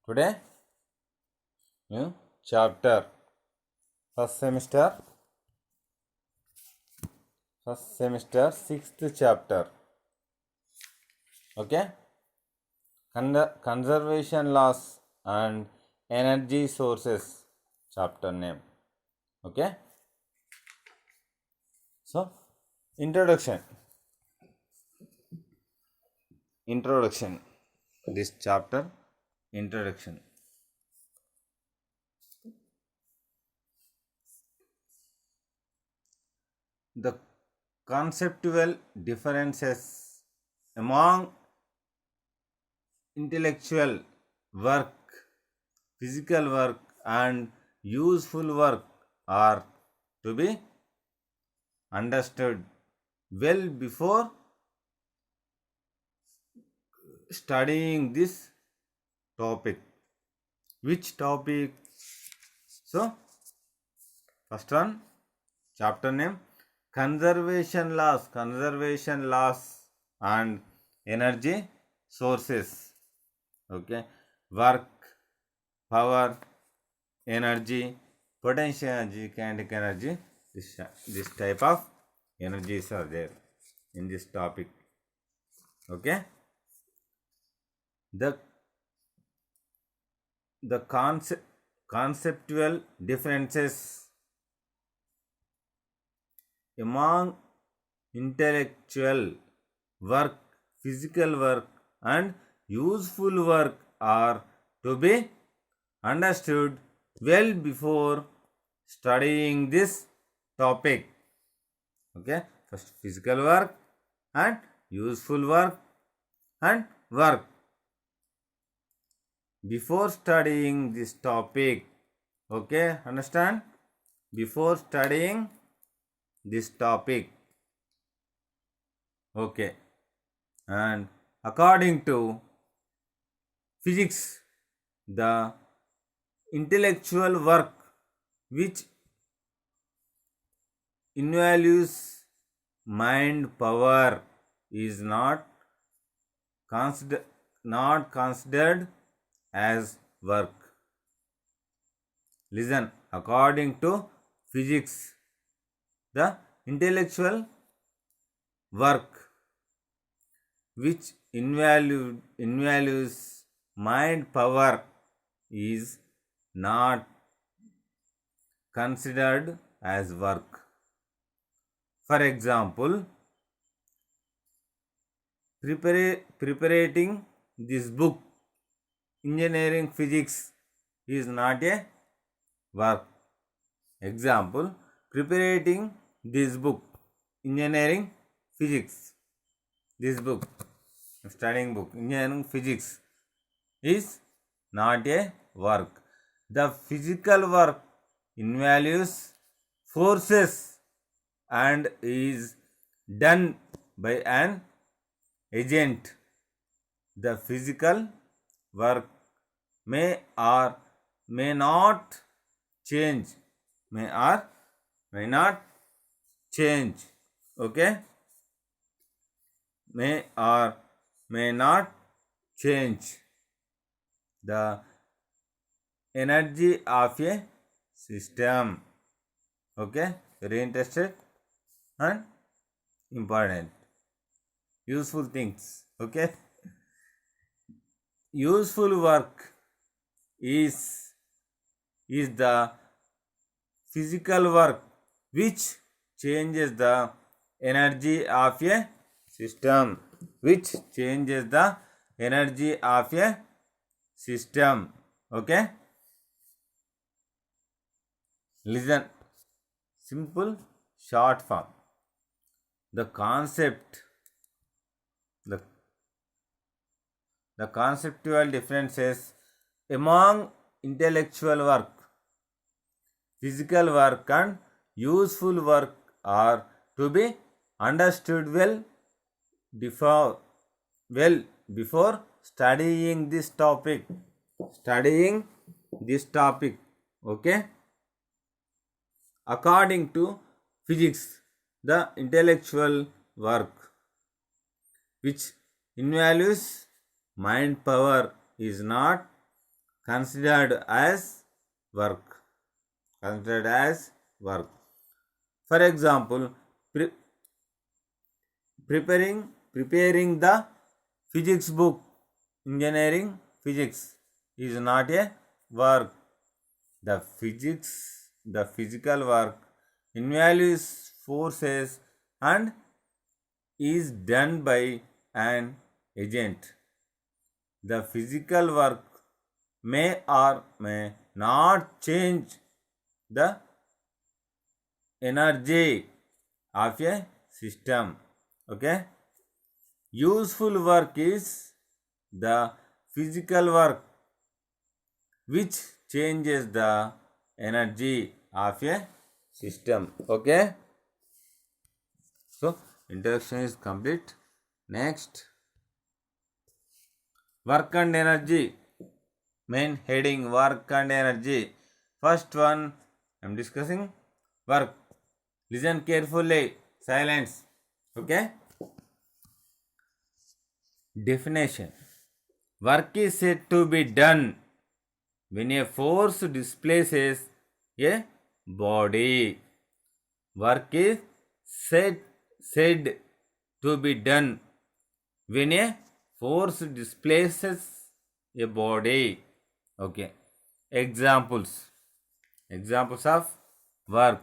Today, new chapter. First semester, sixth chapter. Okay, conservation laws and energy sources. Chapter name. Okay, so introduction. This chapter, introduction. The conceptual differences among intellectual work, physical work, and useful work are to be understood well before studying this topic. Which topic? So, first one, chapter name, conservation laws and energy sources. Okay, work, power, energy, potential energy, kinetic energy. This type of energies are there in this topic. Okay, the conceptual differences among intellectual work, physical work, and useful work are to be understood well before studying this topic. Okay, first physical work and useful work and work. Before studying this topic, okay, understand? Before studying this topic, okay, and according to physics, the intellectual work which involves mind power is not considered as work. Listen, according to physics, the intellectual work which involves mind power is not considered as work. For example, preparing this book, engineering physics, is not a work. Example, preparing this book, engineering physics, this book, studying book, engineering physics, is not a work. The physical work involves forces and is done by an agent. The physical work may or may not change, may or may not change. Okay, may or may not change the energy of a system. Okay, very interested and important, useful things. Okay, useful work is the physical work which changes the energy of a system, which changes the energy of a system. Okay, listen, simple short form. The concept, the conceptual differences among intellectual work, physical work, and useful work are to be understood well before studying this topic. Okay, according to physics, the intellectual work which involves mind power is not considered as work. Considered as work. For example, preparing the physics book, engineering physics is not a work. The physical work involves forces and is done by an agent. The physical work may or may not change the energy of a system. Okay? Useful work is the physical work which changes the energy of a system. Okay? So, introduction is complete. Next, work and energy. Main heading, work and energy. First one, I am discussing work. Listen carefully. Silence. Okay? Definition. Work is said to be done when a force displaces a body. Work is said to be done when a force displaces a body. Okay. Examples of work.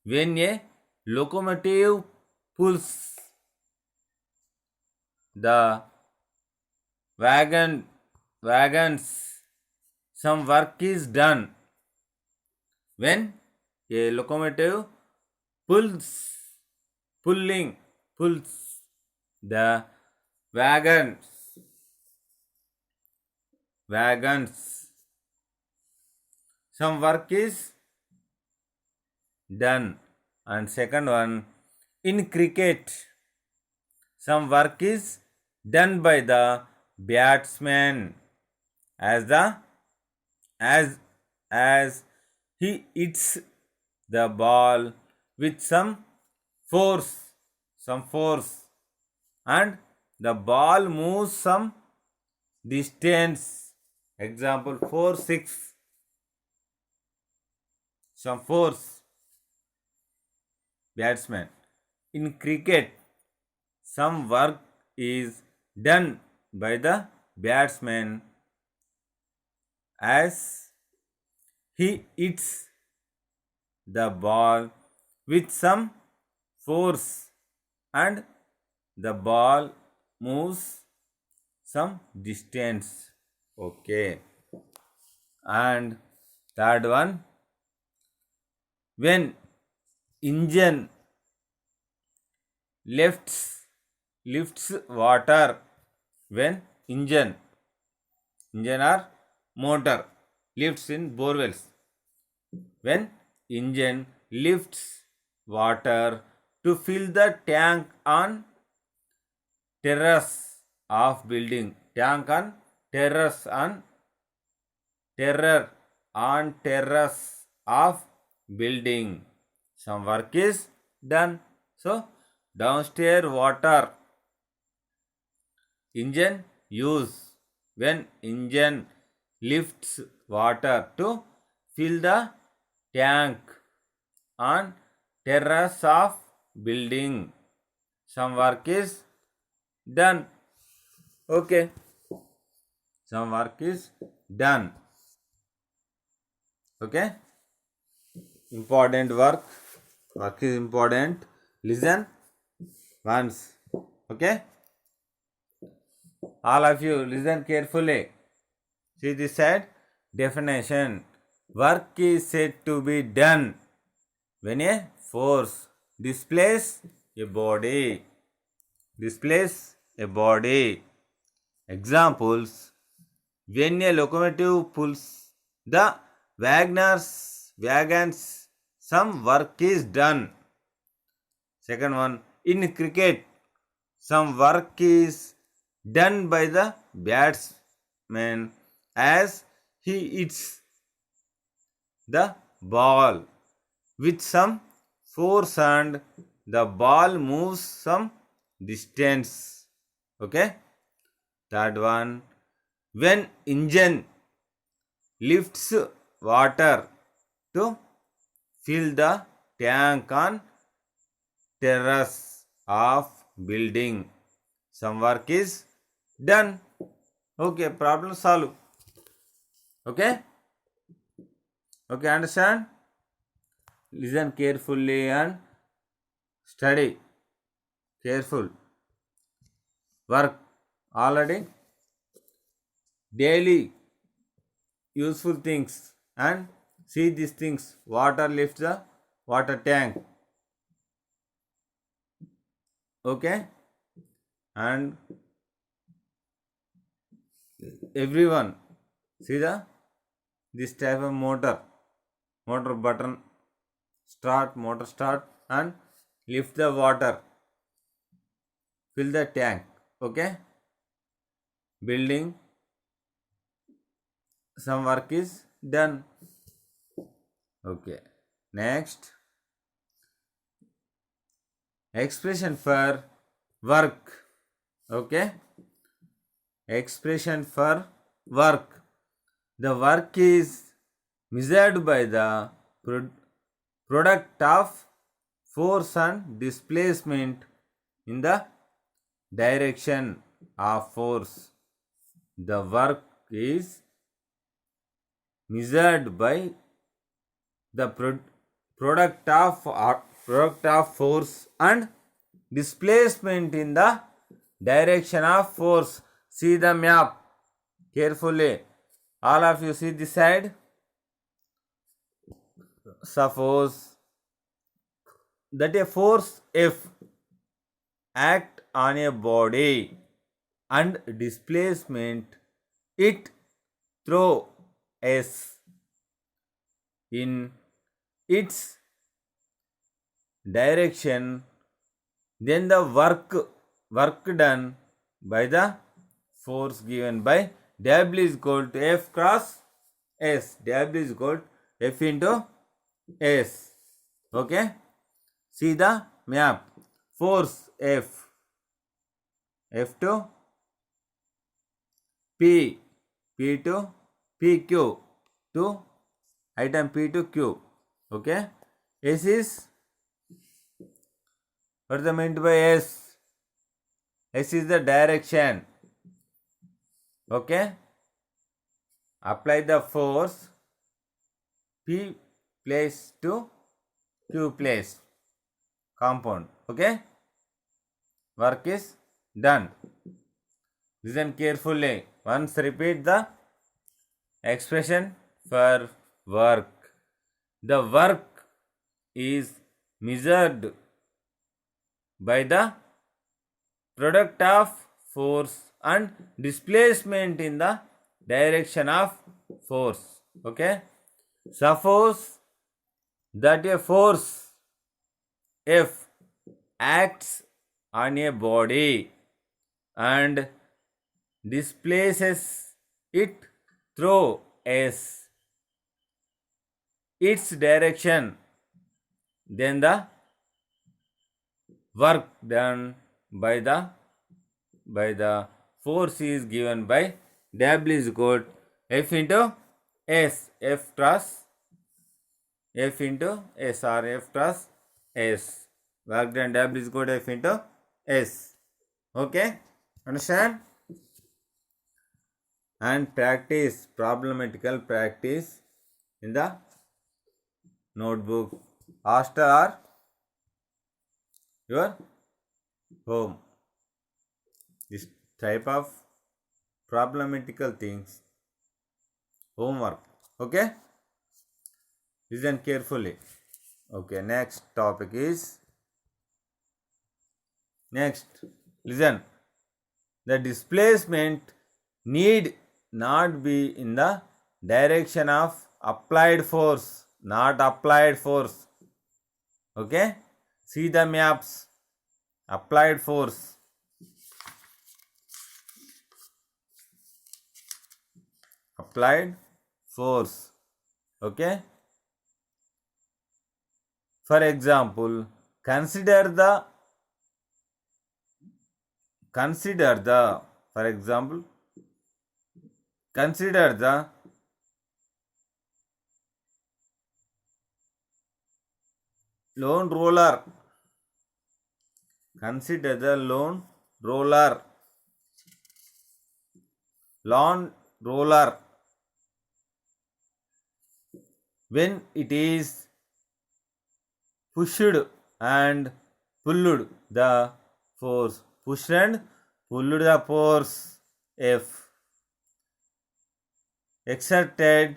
When a locomotive pulls the wagons, some work is done. When a locomotive pulls the wagons, some work is done. And second one, in cricket, some work is done by the batsman as he hits the ball with some force, and the ball moves some distance. Example 4-6. Some force. Batsman. In cricket, some work is done by the batsman as he hits the ball with some force and the ball moves some distance. Okay. And third one, when engine lifts water, when engine or motor lifts in borewells, when engine lifts water to fill the tank on terrace of building, terrace of building, some work is done. So downstairs water engine use when engine lifts water to fill the tank on terrace of building, some work is done. Okay, some work is done. Okay, important work is important. Listen once. Okay, all of you listen carefully. See this side. Definition. Work is said to be done when a force displaces a body. Examples. When a locomotive pulls the wagons, some work is done. Second one, in cricket, some work is done by the batsman as he hits the ball with some force and the ball moves some distance. Okay. Third one, when engine lifts water to fill the tank on terrace of building. Some work is done. Okay, problem solved. Okay? Okay, understand? Listen carefully and study. Careful. Work already. Daily useful things and see these things. Water lifts the water tank. Okay? And everyone see this type of motor button motor start and lift the water, fill the tank. Okay, building, some work is done. Okay, next, expression for work. Okay, expression for work. The work is measured by the product of force and displacement in the direction of force. The work is measured by the product of force and displacement in the direction of force. See the map carefully. All of you see this side. Suppose that a force F act on a body and displacement it through S in its direction, then the work done by the force given by W is equal to F cross S. W is equal to F into S. Okay, see the map. Force F to P, P to PQ to item P to Q. Okay, S is, what is the meant by S? S is the direction. Okay, apply the force P place to Q place compound. Okay, work is done. Listen carefully. Once repeat the expression for work. The work is measured by the product of force and displacement in the direction of force. Okay, suppose that a force F acts on a body and displaces it through S its direction, then the work done by the force is given by W is equal to F into S. F cross F into S or F cross S. Work done W is equal to F into S. Okay, understand? And practice problematical practice in the notebook, hostel or your home. This type of problematical things, homework. Okay, listen carefully. Okay, next topic is, next, listen. The displacement need not be in the direction of applied force, not applied force. Okay, see the maps. Applied force, applied force. Okay, for example, consider the for example, consider the lone roller. Consider the lone roller. Lawn roller. When it is pushed and pulled the force. Pushed and pulled the force F exerted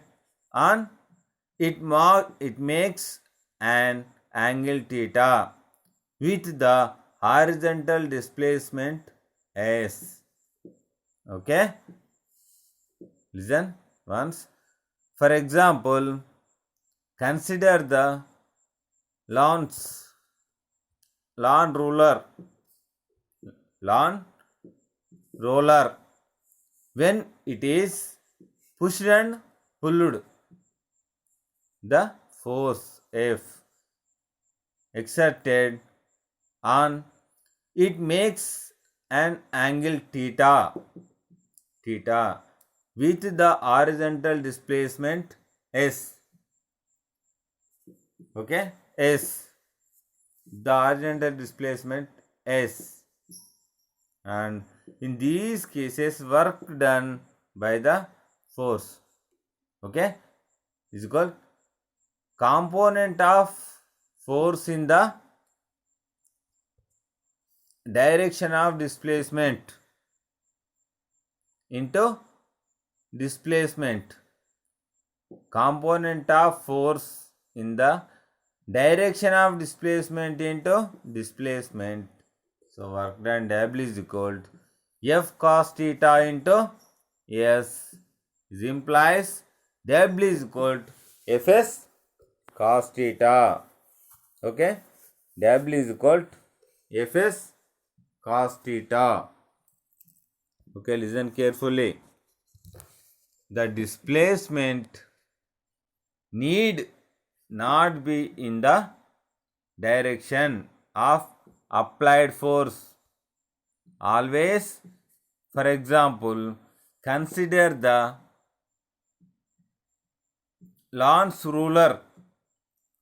on it, makes an angle theta with the horizontal displacement S. Okay? Listen once. For example, consider the lawn roller. Lawn roller. When it is pushed and pulled, the force F exerted on it makes an angle theta with the horizontal displacement S. Okay, S. The horizontal displacement S. And in these cases, work done by the force, okay, is called component of force in the direction of displacement into displacement. Component of force in the direction of displacement into displacement. So work done W is equal to F cos theta into S. This implies W is equal to Fs cos theta. Okay, W is equal to Fs cos theta. Okay, listen carefully. The displacement need not be in the direction of applied force. Always, for example, consider the lance ruler.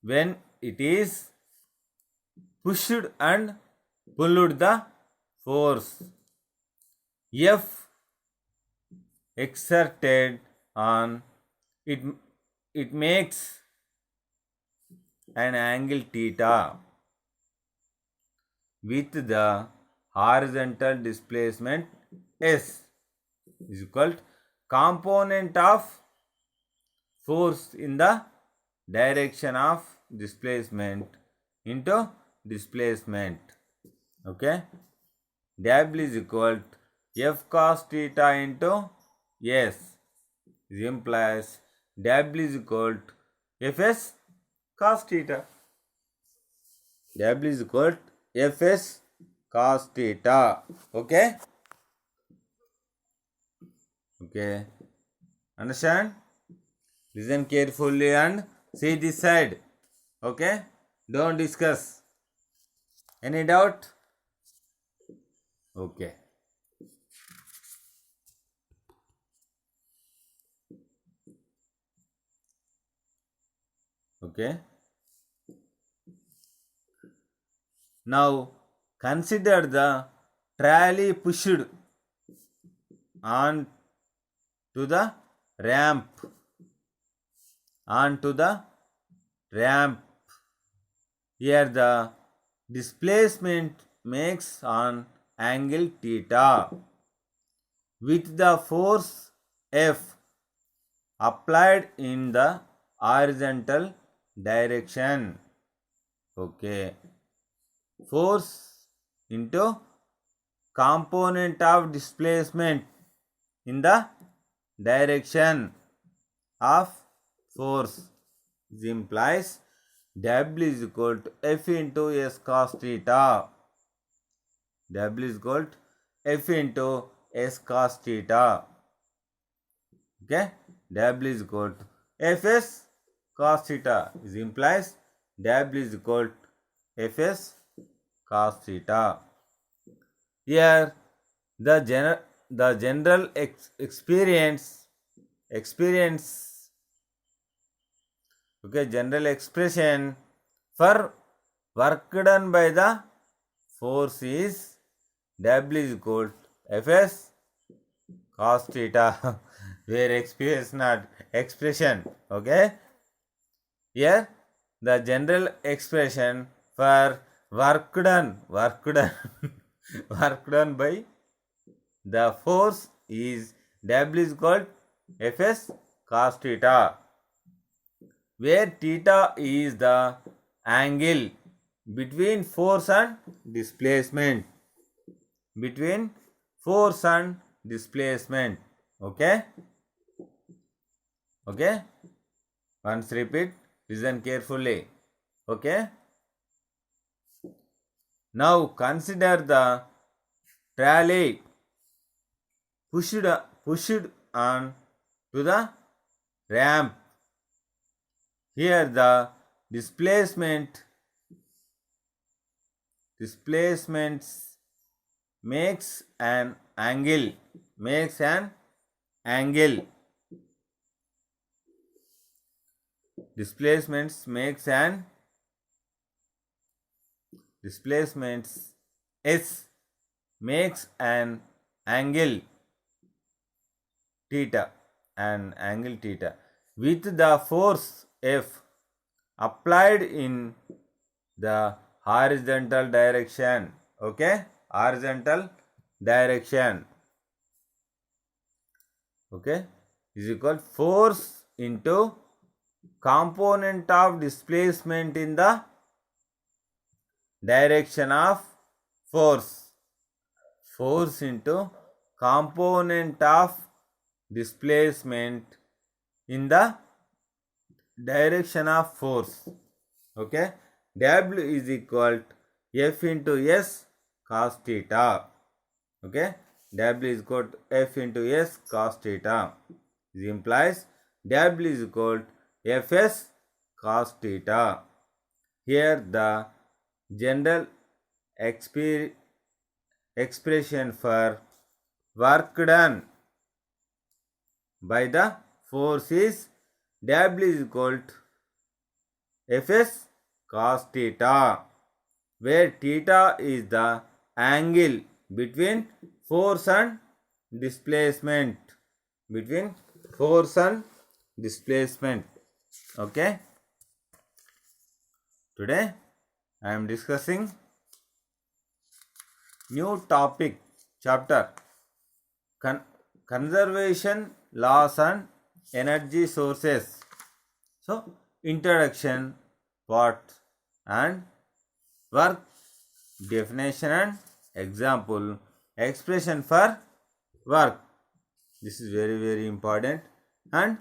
When it is pushed and pulled, the force F exerted on it, makes an angle theta with the horizontal displacement S is equal to component of force in the direction of displacement into displacement. Okay, W is equal to F cos theta into S. This implies W is equal to Fs cos theta. W is equal to Fs cos theta. Okay? Okay. Understand? Listen carefully and see this side. Okay? Don't discuss. Any doubt? Okay. Okay. Now consider the trolley pushed on to the ramp. Onto the ramp. Here the displacement makes an angle theta with the force F applied in the horizontal direction. Okay. Force into component of displacement in the direction of force. This implies W is equal to F into S cos theta. W is equal to F into S cos theta. Okay, W is equal to Fs cos theta. This implies W is equal to Fs cos theta. Here the general experience okay, general expression for work done by the force is W is equal to Fs cos theta, where XP is not expression. Okay, here the general expression for work done work done by the force is W is equal to Fs cos theta, where theta is the angle between force and displacement. Between force and displacement. Okay? Okay? Once repeat, listen carefully. Okay? Now consider the trolley pushed on to the ramp. Here the displacements makes an angle. Displacements S makes an angle theta, with the force F applied in the horizontal direction. Okay, horizontal direction. Okay, is equal force into component of displacement in the direction of force. Force into component of displacement in the direction of force. Okay, W is equal to F into S cos theta. Okay, W is equal to F into S cos theta. This implies W is equal to Fs cos theta. Here the general expression for work done by the force is W is equal to Fs cos theta, where theta is the angle between force and displacement. Okay, today I am discussing new topic, chapter conservation laws and energy sources. So introduction, part and work, definition and example, expression for work. This is very, very important. And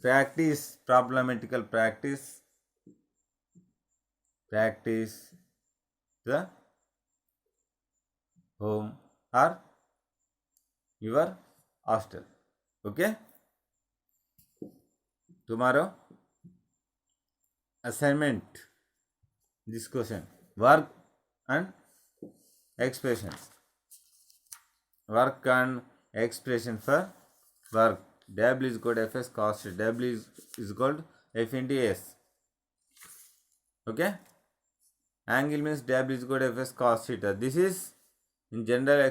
practice, problematical practice the home or your hostel. Okay, tomorrow assignment, this question, work and expression. Work and expression for work. W is equal to Fs cos theta. W is equal to F into S. Okay, angle means W is equal to Fs cos theta. This is in general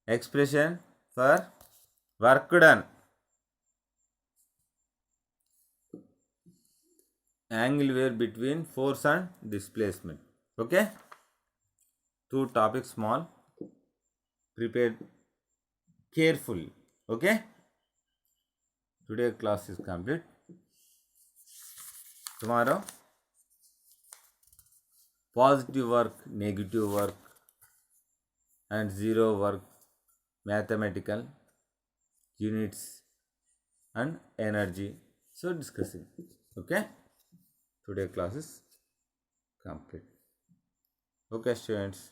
expression for work done. Angle where between force and displacement. Okay, two topics small, prepared carefully. Okay, today class is complete. Tomorrow positive work, negative work and zero work, mathematical units and energy. So discussing. Okay, today class is complete. Okay students.